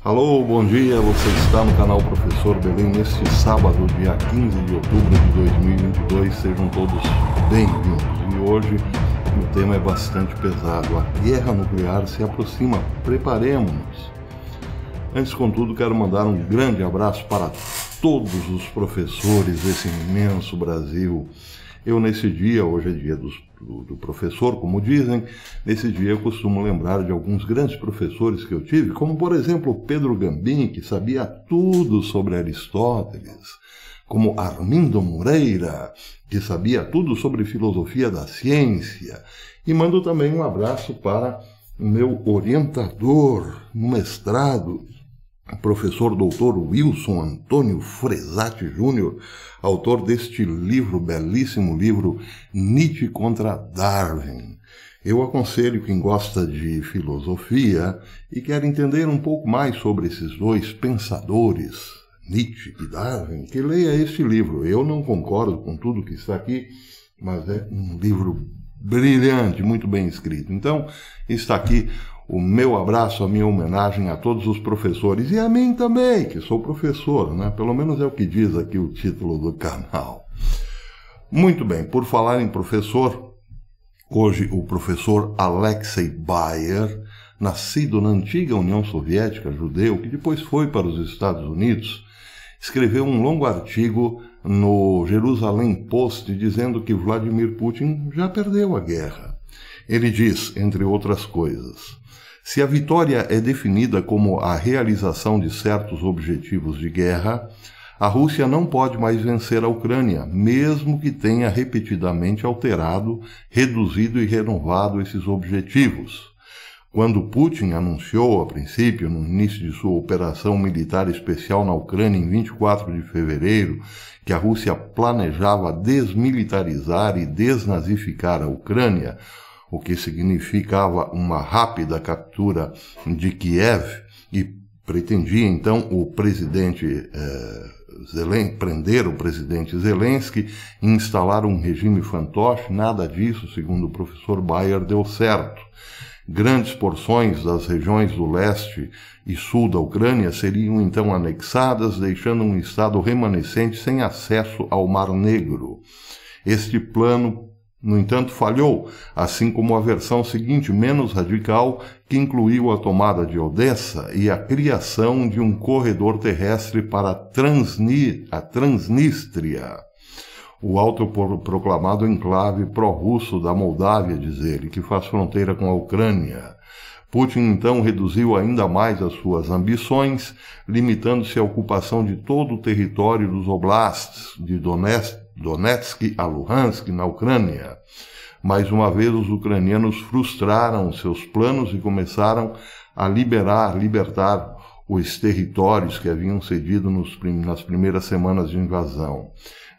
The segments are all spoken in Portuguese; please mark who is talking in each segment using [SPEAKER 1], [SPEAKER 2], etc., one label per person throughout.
[SPEAKER 1] Alô, bom dia, você está no canal Professor Belém neste sábado, dia 15 de outubro de 2022, sejam todos bem-vindos. E hoje o tema é bastante pesado, a guerra nuclear se aproxima, preparemos-nos. Antes, contudo, quero mandar um grande abraço para todos os professores desse imenso Brasil. Eu, nesse dia, hoje é dia do professor, como dizem, nesse dia eu costumo lembrar de alguns grandes professores que eu tive, como, por exemplo, Pedro Gambim, que sabia tudo sobre Aristóteles, como Armindo Moreira, que sabia tudo sobre filosofia da ciência, e mando também um abraço para o meu orientador no mestrado, o professor doutor Wilson Antônio Fresati Júnior, autor deste livro, belíssimo livro, Nietzsche contra Darwin. Eu aconselho quem gosta de filosofia e quer entender um pouco mais sobre esses dois pensadores, Nietzsche e Darwin, que leia este livro. Eu não concordo com tudo que está aqui, mas é um livro brilhante, muito bem escrito. Então, está aqui o meu abraço, a minha homenagem a todos os professores e a mim também, que sou professor, né? Pelo menos é o que diz aqui o título do canal. Muito bem, por falar em professor, hoje o professor Alexei Bayer, nascido na antiga União Soviética, judeu, que depois foi para os Estados Unidos, escreveu um longo artigo no Jerusalém Post dizendo que Vladimir Putin já perdeu a guerra. Ele diz, entre outras coisas: se a vitória é definida como a realização de certos objetivos de guerra, a Rússia não pode mais vencer a Ucrânia, mesmo que tenha repetidamente alterado, reduzido e renovado esses objetivos. Quando Putin anunciou, a princípio, no início de sua operação militar especial na Ucrânia, em 24 de fevereiro, que a Rússia planejava desmilitarizar e desnazificar a Ucrânia, o que significava uma rápida captura de Kiev, e pretendia então o presidente prender o presidente Zelensky e instalar um regime fantoche. Nada disso, segundo o professor Bayer, deu certo. Grandes porções das regiões do leste e sul da Ucrânia seriam então anexadas, deixando um estado remanescente sem acesso ao Mar Negro. Este plano, no entanto, falhou, assim como a versão seguinte, menos radical, que incluiu a tomada de Odessa e a criação de um corredor terrestre para a Transnistria, o autoproclamado enclave pró-russo da Moldávia, diz ele, que faz fronteira com a Ucrânia. Putin, então, reduziu ainda mais as suas ambições, limitando-se à ocupação de todo o território dos oblasts de Donetsk a Luhansk, na Ucrânia. Mais uma vez, os ucranianos frustraram seus planos e começaram a libertar os territórios que haviam cedido nas primeiras semanas de invasão.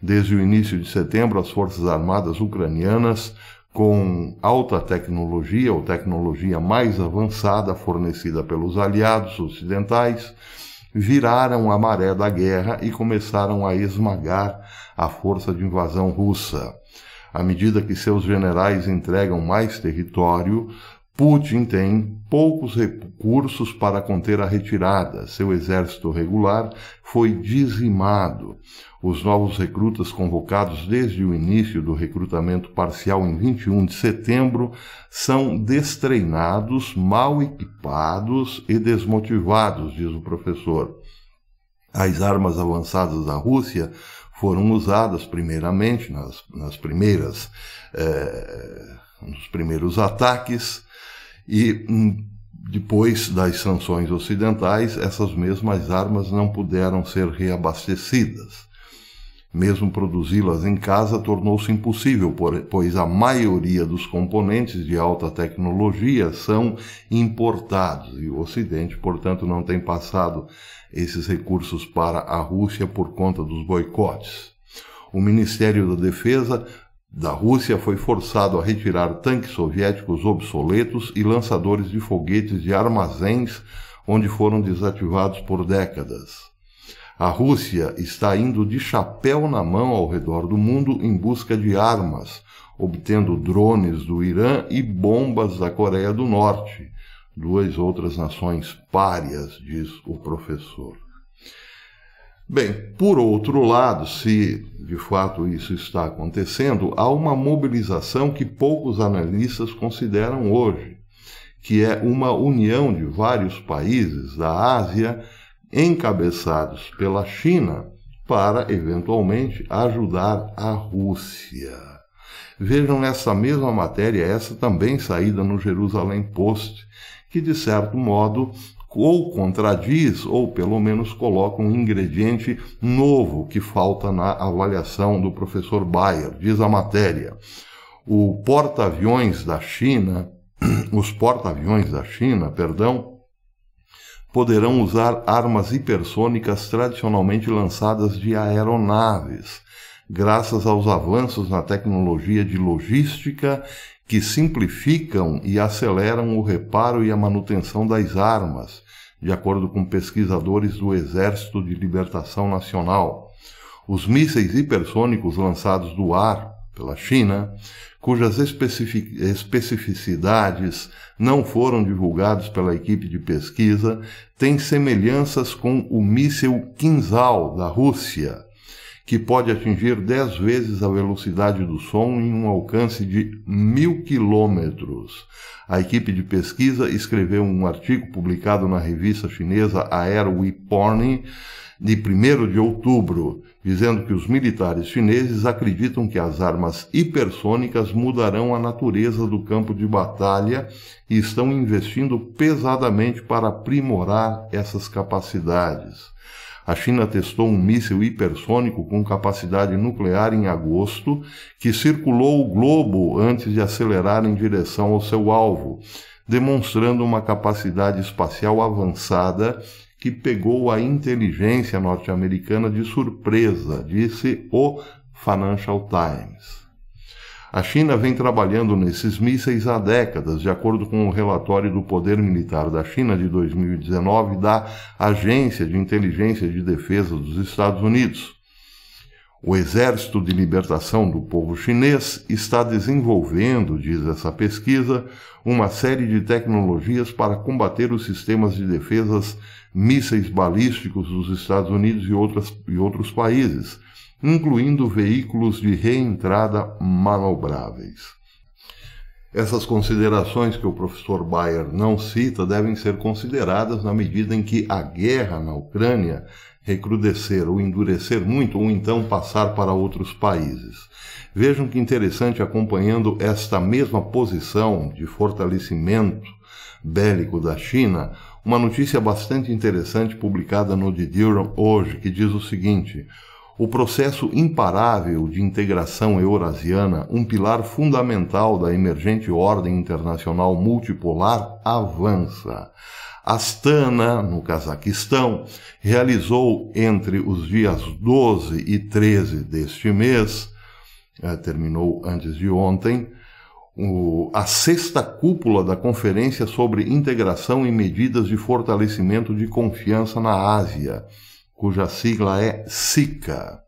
[SPEAKER 1] Desde o início de setembro, as Forças Armadas ucranianas, com alta tecnologia, ou tecnologia mais avançada fornecida pelos aliados ocidentais, viraram a maré da guerra e começaram a esmagar a força de invasão russa. À medida que seus generais entregam mais território, Putin tem poucos recursos para conter a retirada. Seu exército regular foi dizimado. Os novos recrutas convocados desde o início do recrutamento parcial em 21 de setembro são destreinados, mal equipados e desmotivados, diz o professor. As armas avançadas da Rússia foram usadas primeiramente nos primeiros ataques, e depois das sanções ocidentais, essas mesmas armas não puderam ser reabastecidas. Mesmo produzi-las em casa tornou-se impossível, pois a maioria dos componentes de alta tecnologia são importados, e o Ocidente, portanto, não tem passado esses recursos para a Rússia por conta dos boicotes. O Ministério da Defesa da Rússia foi forçado a retirar tanques soviéticos obsoletos e lançadores de foguetes de armazéns onde foram desativados por décadas. A Rússia está indo de chapéu na mão ao redor do mundo em busca de armas, obtendo drones do Irã e bombas da Coreia do Norte. duas outras nações párias, diz o professor. Bem, por outro lado, se de fato isso está acontecendo, há uma mobilização que poucos analistas consideram hoje, que é uma união de vários países da Ásia, encabeçados pela China, para, eventualmente, ajudar a Rússia. Vejam nessa mesma matéria, essa também saída no Jerusalem Post, que, de certo modo, ou contradiz, ou pelo menos coloca um ingrediente novo que falta na avaliação do professor Bayer. Diz a matéria: os porta-aviões da China, poderão usar armas hipersônicas tradicionalmente lançadas de aeronaves, graças aos avanços na tecnologia de logística que simplificam e aceleram o reparo e a manutenção das armas, de acordo com pesquisadores do Exército de Libertação Nacional. Os mísseis hipersônicos lançados do ar pela China, cujas especificidades não foram divulgadas pela equipe de pesquisa, têm semelhanças com o míssil Kinzhal da Rússia, que pode atingir 10 vezes a velocidade do som em um alcance de 1.000 quilômetros. A equipe de pesquisa escreveu um artigo publicado na revista chinesa Air-Weapon de 1º de outubro, dizendo que os militares chineses acreditam que as armas hipersônicas mudarão a natureza do campo de batalha e estão investindo pesadamente para aprimorar essas capacidades. A China testou um míssil hipersônico com capacidade nuclear em agosto, que circulou o globo antes de acelerar em direção ao seu alvo, demonstrando uma capacidade espacial avançada que pegou a inteligência norte-americana de surpresa, disse o Financial Times. A China vem trabalhando nesses mísseis há décadas, de acordo com o relatório do Poder Militar da China de 2019 da Agência de Inteligência de Defesa dos Estados Unidos. O Exército de Libertação do Povo Chinês está desenvolvendo, diz essa pesquisa, uma série de tecnologias para combater os sistemas de defesas mísseis balísticos dos Estados Unidos e outros países, incluindo veículos de reentrada manobráveis. Essas considerações que o professor Bayer não cita devem ser consideradas na medida em que a guerra na Ucrânia recrudescer ou endurecer muito, ou então passar para outros países. Vejam que interessante, acompanhando esta mesma posição de fortalecimento bélico da China, uma notícia bastante interessante publicada no The Durham hoje, que diz o seguinte: o processo imparável de integração eurasiana, um pilar fundamental da emergente ordem internacional multipolar, avança. Astana, no Cazaquistão, realizou entre os dias 12 e 13 deste mês, terminou antes de ontem, a 6ª cúpula da Conferência sobre Integração e Medidas de Fortalecimento de Confiança na Ásia, cuja sigla é SICA,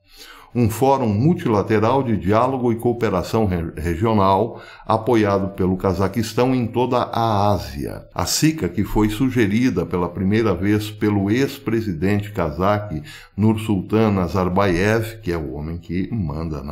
[SPEAKER 1] um fórum multilateral de diálogo e cooperação regional apoiado pelo Cazaquistão em toda a Ásia. A SICA, que foi sugerida pela primeira vez pelo ex-presidente cazaque Nursultan Nazarbayev, que é o homem que manda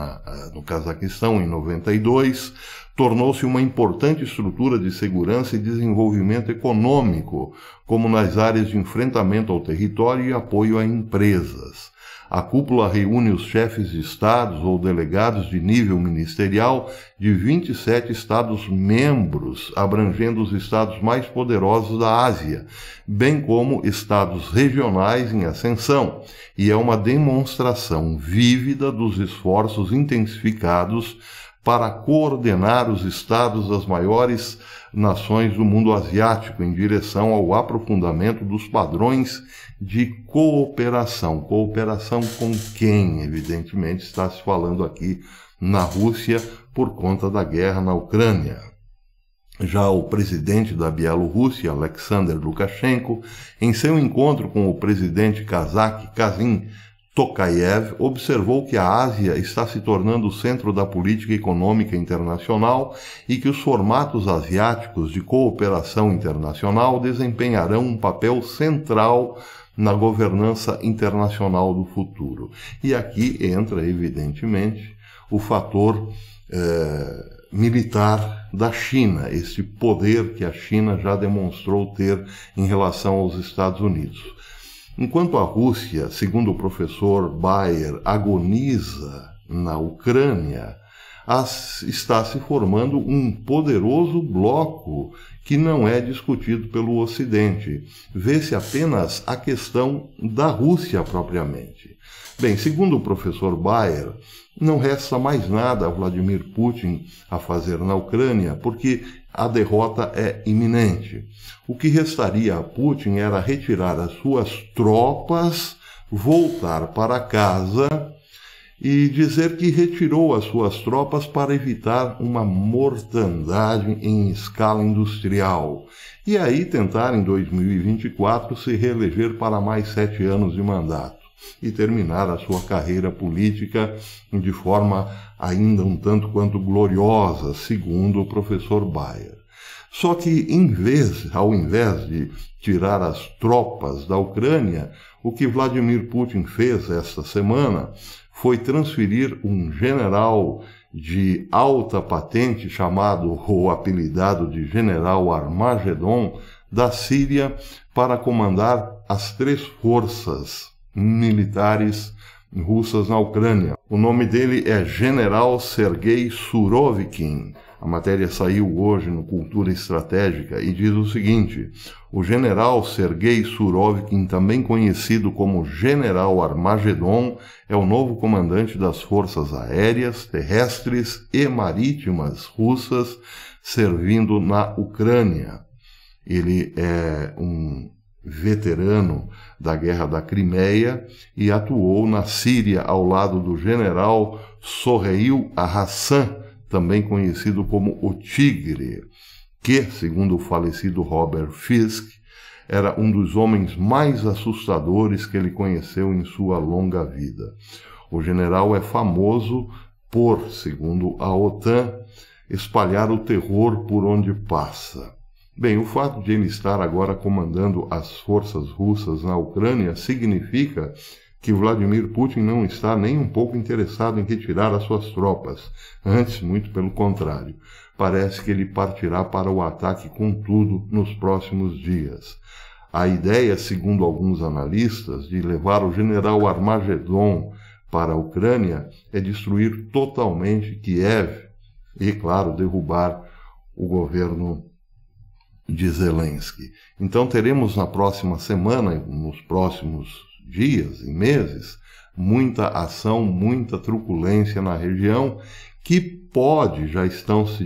[SPEAKER 1] no Cazaquistão em 92, tornou-se uma importante estrutura de segurança e desenvolvimento econômico, como nas áreas de enfrentamento ao território e apoio a empresas. A cúpula reúne os chefes de estados ou delegados de nível ministerial de 27 estados-membros, abrangendo os estados mais poderosos da Ásia, bem como estados regionais em ascensão, e é uma demonstração vívida dos esforços intensificados para coordenar os estados das maiores nações do mundo asiático em direção ao aprofundamento dos padrões de cooperação. Cooperação com quem? Evidentemente está se falando aqui na Rússia por conta da guerra na Ucrânia. Já o presidente da Bielorrússia, Alexander Lukashenko, em seu encontro com o presidente cazaque Kassym Tokayev observou que a Ásia está se tornando o centro da política econômica internacional e que os formatos asiáticos de cooperação internacional desempenharão um papel central na governança internacional do futuro. E aqui entra, evidentemente, o fator militar da China, esse poder que a China já demonstrou ter em relação aos Estados Unidos. Enquanto a Rússia, segundo o professor Bayer, agoniza na Ucrânia, está se formando um poderoso bloco que não é discutido pelo Ocidente. Vê-se apenas a questão da Rússia propriamente. Bem, segundo o professor Bayer, não resta mais nada a Vladimir Putin a fazer na Ucrânia, porque a derrota é iminente. O que restaria a Putin era retirar as suas tropas, voltar para casa e dizer que retirou as suas tropas para evitar uma mortandade em escala industrial. E aí tentar em 2024 se reeleger para mais 7 anos de mandato e terminar a sua carreira política de forma ainda um tanto quanto gloriosa, segundo o professor Bayer. Só que, ao invés de tirar as tropas da Ucrânia, o que Vladimir Putin fez esta semana foi transferir um general de alta patente, chamado ou apelidado de General Armagedon, da Síria, para comandar as 3 forças militares russas na Ucrânia. O nome dele é General Sergei Surovikin. A matéria saiu hoje no Cultura Estratégica e diz o seguinte: o general Sergei Surovikin, também conhecido como General Armagedon, é o novo comandante das forças aéreas, terrestres e marítimas russas servindo na Ucrânia. Ele é um veterano da Guerra da Crimeia e atuou na Síria ao lado do general Soheil Hassan, também conhecido como o Tigre, que, segundo o falecido Robert Fisk, era um dos homens mais assustadores que ele conheceu em sua longa vida. O general é famoso por, segundo a OTAN, espalhar o terror por onde passa. Bem, o fato de ele estar agora comandando as forças russas na Ucrânia significa que Vladimir Putin não está nem um pouco interessado em retirar as suas tropas. Antes, muito pelo contrário. Parece que ele partirá para o ataque com tudo nos próximos dias. A ideia, segundo alguns analistas, de levar o general Armagedon para a Ucrânia é destruir totalmente Kiev e, claro, derrubar o governo de Zelensky. Então teremos na próxima semana, nos próximos dias e meses, muita ação, muita truculência na região, que pode, já está se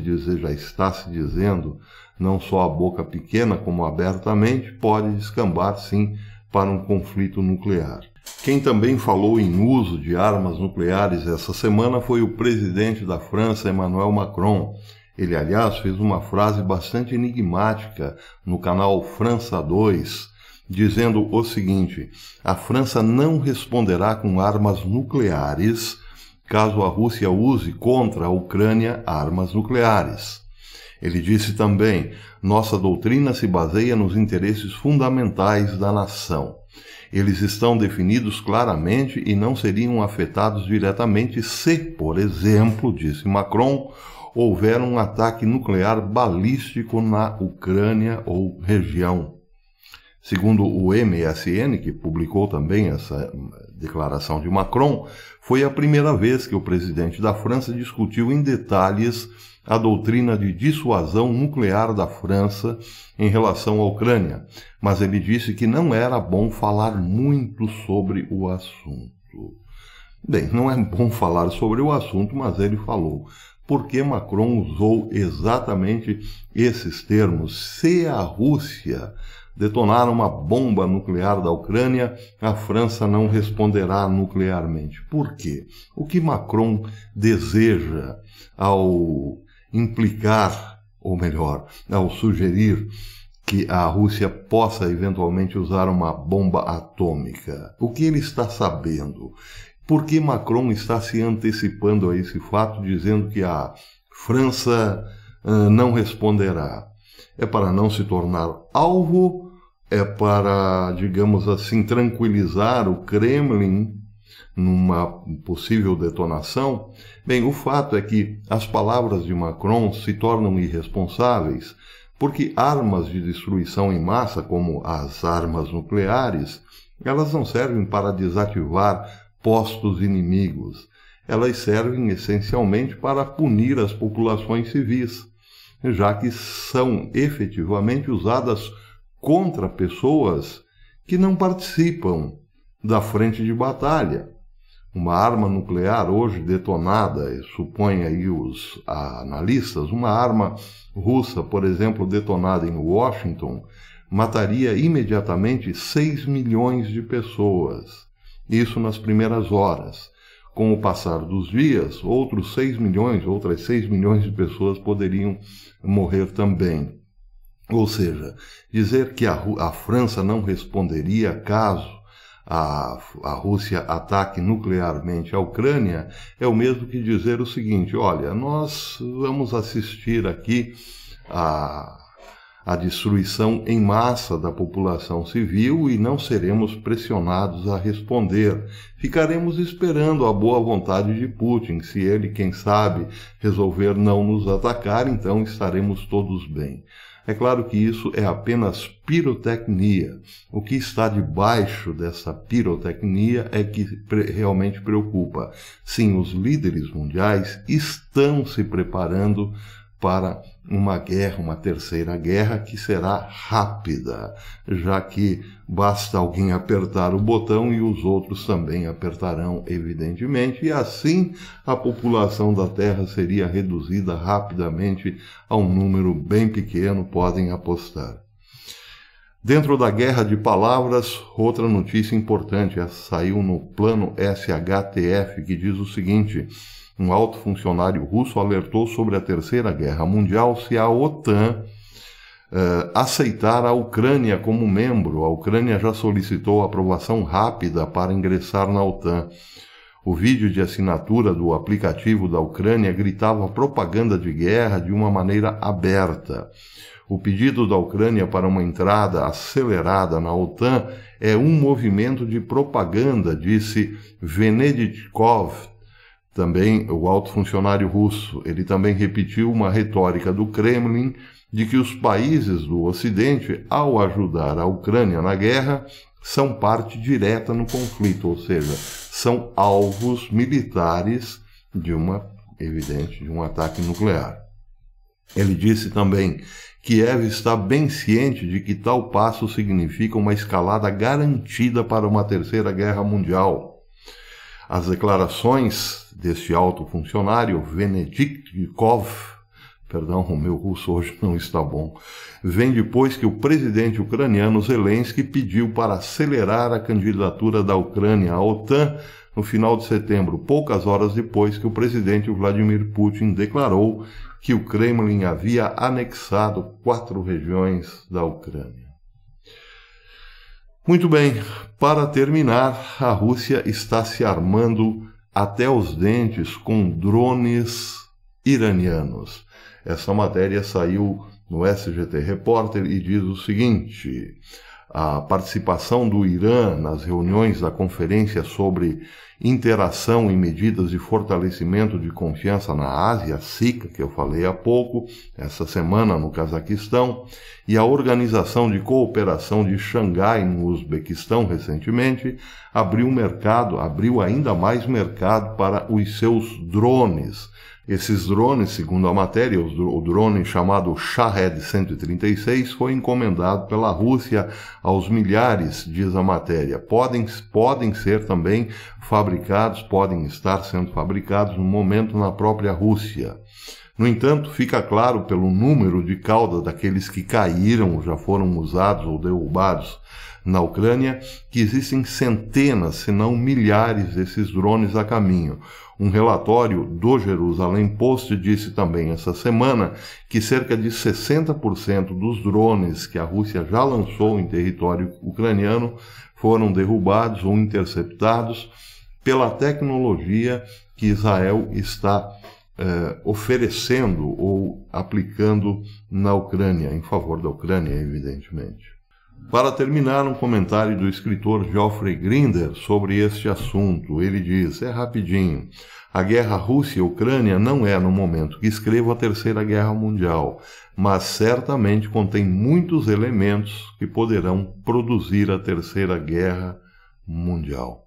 [SPEAKER 1] dizendo, não só a boca pequena como abertamente, pode descambar sim para um conflito nuclear. Quem também falou em uso de armas nucleares essa semana foi o presidente da França, Emmanuel Macron. Ele, aliás, fez uma frase bastante enigmática no canal França 2, dizendo o seguinte: a França não responderá com armas nucleares caso a Rússia use contra a Ucrânia armas nucleares. Ele disse também: nossa doutrina se baseia nos interesses fundamentais da nação. Eles estão definidos claramente e não seriam afetados diretamente se, por exemplo, disse Macron, houver um ataque nuclear balístico na Ucrânia ou região. Segundo o MSN, que publicou também essa declaração de Macron, foi a primeira vez que o presidente da França discutiu em detalhes a doutrina de dissuasão nuclear da França em relação à Ucrânia, mas ele disse que não era bom falar muito sobre o assunto. Bem, não é bom falar sobre o assunto, mas ele falou. Porque Macron usou exatamente esses termos? Se a Rússia detonar uma bomba nuclear da Ucrânia, a França não responderá nuclearmente. Por quê? O que Macron deseja ao implicar, ou melhor, ao sugerir que a Rússia possa eventualmente usar uma bomba atômica. O que ele está sabendo? Por que Macron está se antecipando a esse fato, dizendo que a França não responderá? É para não se tornar alvo? É para, digamos assim, tranquilizar o Kremlin numa possível detonação? Bem, o fato é que as palavras de Macron se tornam irresponsáveis, porque armas de destruição em massa, como as armas nucleares, elas não servem para desativar postos inimigos. Elas servem essencialmente para punir as populações civis, já que são efetivamente usadas contra pessoas que não participam da frente de batalha. Uma arma nuclear hoje detonada, supõe aí os analistas, uma arma russa, por exemplo, detonada em Washington, mataria imediatamente 6 milhões de pessoas. Isso nas primeiras horas. Com o passar dos dias, outras 6 milhões de pessoas poderiam morrer também. Ou seja, dizer que a França não responderia caso a Rússia ataque nuclearmente a Ucrânia é o mesmo que dizer o seguinte: olha, nós vamos assistir aqui a destruição em massa da população civil e não seremos pressionados a responder. Ficaremos esperando a boa vontade de Putin. Se ele, quem sabe, resolver não nos atacar, então estaremos todos bem. É claro que isso é apenas pirotecnia. O que está debaixo dessa pirotecnia é que realmente preocupa. Sim, os líderes mundiais estão se preparando para uma guerra, uma terceira guerra, que será rápida, já que basta alguém apertar o botão e os outros também apertarão, evidentemente, e assim a população da Terra seria reduzida rapidamente a um número bem pequeno, podem apostar. Dentro da guerra de palavras, outra notícia importante, essa saiu no plano SHTF, que diz o seguinte: um alto funcionário russo alertou sobre a Terceira Guerra Mundial se a OTAN aceitar a Ucrânia como membro. A Ucrânia já solicitou aprovação rápida para ingressar na OTAN. O vídeo de assinatura do aplicativo da Ucrânia gritava propaganda de guerra de uma maneira aberta. O pedido da Ucrânia para uma entrada acelerada na OTAN é um movimento de propaganda, disse Venediktov, também o alto funcionário russo. Ele também repetiu uma retórica do Kremlin de que os países do Ocidente, ao ajudar a Ucrânia na guerra, são parte direta no conflito, ou seja, são alvos militares de um ataque nuclear. Ele disse também que Kiev está bem ciente de que tal passo significa uma escalada garantida para uma terceira guerra mundial. As declarações deste alto funcionário, Venediktov, o meu russo hoje não está bom, vem depois que o presidente ucraniano Zelensky pediu para acelerar a candidatura da Ucrânia à OTAN no final de setembro, poucas horas depois que o presidente Vladimir Putin declarou que o Kremlin havia anexado 4 regiões da Ucrânia. Muito bem, para terminar, a Rússia está se armando até os dentes com drones iranianos. Essa matéria saiu no SGT Repórter e diz o seguinte: a participação do Irã nas reuniões da Conferência sobre Interação e Medidas de Fortalecimento de Confiança na Ásia, SICA, que eu falei há pouco, essa semana no Cazaquistão, e a Organização de Cooperação de Xangai, no Uzbequistão, recentemente, abriu ainda mais mercado para os seus drones. Esses drones, segundo a matéria, o drone chamado Shahed 136 foi encomendado pela Rússia aos milhares, diz a matéria. Podem ser também fabricados, podem estar sendo fabricados no momento na própria Rússia. No entanto, fica claro pelo número de cauda daqueles que caíram, já foram usados ou derrubados na Ucrânia, que existem centenas, se não milhares desses drones a caminho. Um relatório do Jerusalem Post disse também essa semana que cerca de 60% dos drones que a Rússia já lançou em território ucraniano foram derrubados ou interceptados pela tecnologia que Israel está oferecendo ou aplicando na Ucrânia, em favor da Ucrânia, evidentemente. Para terminar, um comentário do escritor Geoffrey Grinder sobre este assunto. Ele diz, rapidinho, a guerra Rússia-Ucrânia não é, no momento que escrevo, a Terceira Guerra Mundial, mas certamente contém muitos elementos que poderão produzir a Terceira Guerra Mundial.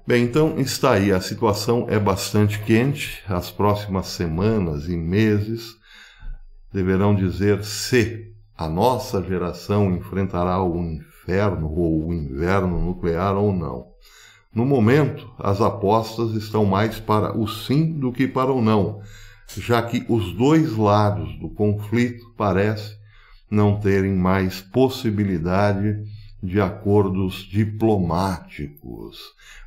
[SPEAKER 1] Bem, então está aí, a situação é bastante quente, as próximas semanas e meses deverão dizer se a nossa geração enfrentará o inferno ou o inverno nuclear ou não. No momento, as apostas estão mais para o sim do que para o não, já que os dois lados do conflito parecem não terem mais possibilidade de acordos diplomáticos.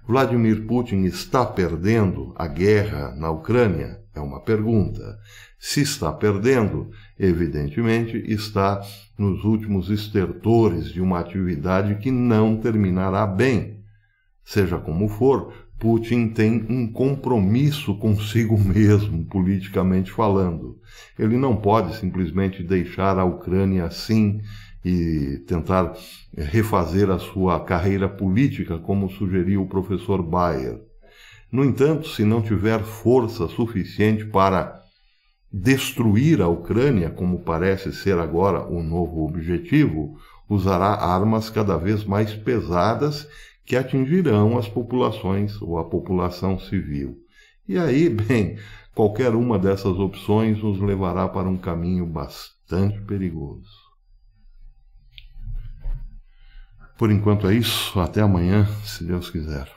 [SPEAKER 1] Vladimir Putin está perdendo a guerra na Ucrânia? É uma pergunta. Se está perdendo, evidentemente está nos últimos estertores de uma atividade que não terminará bem. Seja como for, Putin tem um compromisso consigo mesmo, politicamente falando. Ele não pode simplesmente deixar a Ucrânia assim e tentar refazer a sua carreira política, como sugeriu o professor Bayer. No entanto, se não tiver força suficiente para destruir a Ucrânia, como parece ser agora o novo objetivo, usará armas cada vez mais pesadas que atingirão as populações ou a população civil. E aí, bem, qualquer uma dessas opções nos levará para um caminho bastante perigoso. Por enquanto é isso, até amanhã, se Deus quiser.